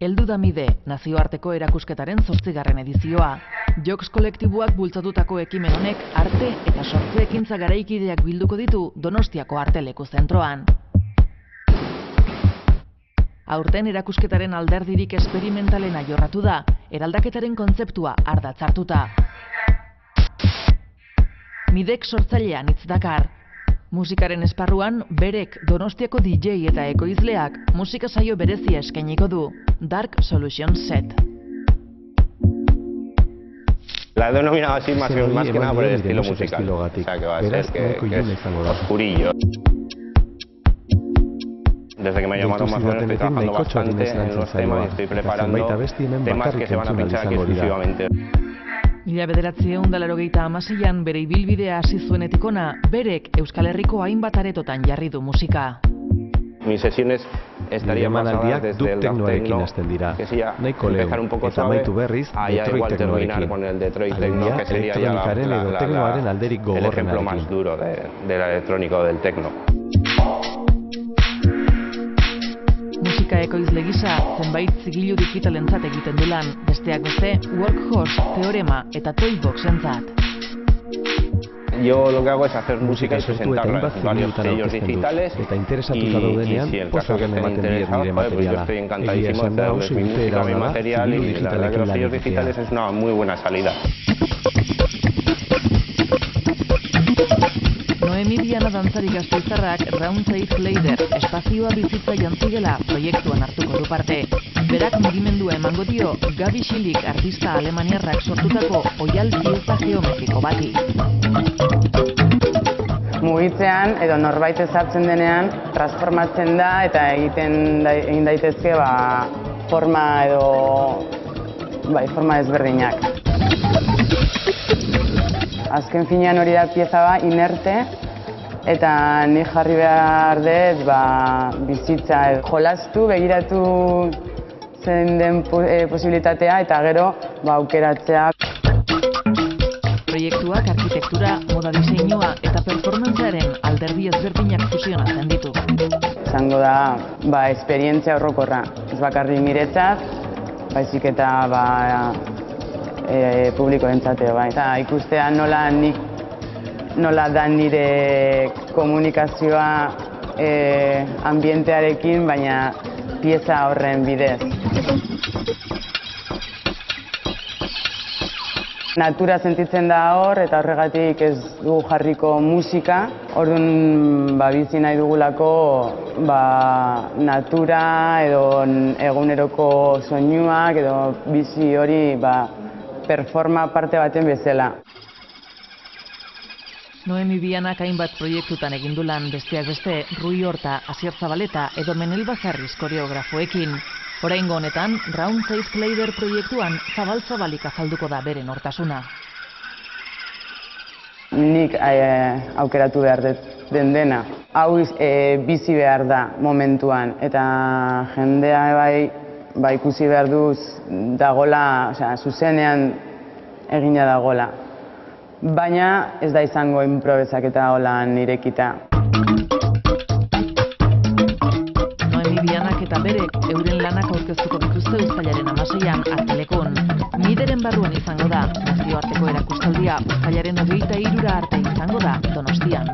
Heldu da Mide, nazioarteko erakusketaren 8. edizioa. Joks kolektiboak bultzatutako ekimen honek arte eta sortze ekintza garaikideak bilduko ditu Donostiako Arteleku Zentroan. Aurten erakusketaren alderdirik esperimentalena jorratu da, eraldaketaren kontzeptua ardatz hartuta. Midek sortzailean hitz dakar. Musikaren esparruan, berek Donostiako DJ eta ekoizleak musika saio berezia eskainiko du, Dark Solution Set. La he denominado así más que nada por el estilo musical. O sea, que va a ser que es oscurillo. Desde que me llamaron más o menos estoy trabajando bastante en los temas y estoy preparando temas que se van a pinchar aquí exclusivamente. 1986an bere ibilbidea hasi zuenetik hona, berek Euskal Herriko hainbat aretotan jarri du musika. Mis sesiones estarían basadas desde el rock techno, que sería empezar un poco suave, a ya igual terminar con el Detroit techno, que sería ya el ejemplo más duro del electrónico del techno. Musika ekoizle gisa, zenbait zigilu digitalentzat egiten du lan, besteak beste, Workhorse, Teorema eta Toybox-entzat. Yo lo que hago es hacer música y presentarla en varios sellos digitales y si en caso que estén interesados, pues yo estoy encantadísimo de darles mi música, mi material y la verdad que los sellos digitales es una muy buena salida. Noemi Diana dantzari gasteiztarrak Round Safe Lader espazioa bizitza jantzigela proiektuan hartuko du parte. Berak mugimendua emango dio Gabi Schilik artista alemaniarrak sortutako oial pieza geometriko bati. Mugitzean edo norbait ezartzen denean transformatzen da eta egin daitezke forma edo forma ezberdinak. Azken finean hori da pieza inerte eta ni jarri behar dut bizitza jolastu, begiratu zen den posibilitatea eta gero aukeratzea. Proiektuak arkitektura, moda diseinua eta performantzaren alderdi ezberdinak fusionatzen ditu. Izango da esperientzia orokorra, ez bakarrik niretzat, baizik eta publikoentzat ere. Eta ikustea nola da nire komunikazioa ambientearekin, baina pieza horren bidez. Natura sentitzen da hor eta horregatik ez dugu jarriko musika. Orduan bizi nahi dugulako natura edo eguneroko soinuak edo bizi hori performa parte baten bezala. Noemi Bianak hainbat proiektutan egin du lan, besteak beste Rui Horta, Asier Zabaleta edo Menel Bazarriz koreografoekin. Oraingo honetan, Round Safe Lader proiektuan zabal-zabalik azalduko da bere nortasuna. Nik aukeratu behar den dena. Hau bizi behar da momentuan eta jendea ikusi behar duz dagola, zuzenean egina dagola. Baina ez da izango improvisaketa holan irekita. Noemi Bianak eta berek euren lanak aurkeztuko dituzte uztailaren 16an Artelekon. Mideren barruan izango da, nazioarteko erakustaldia uztailaren 23 arte izango da Donostian.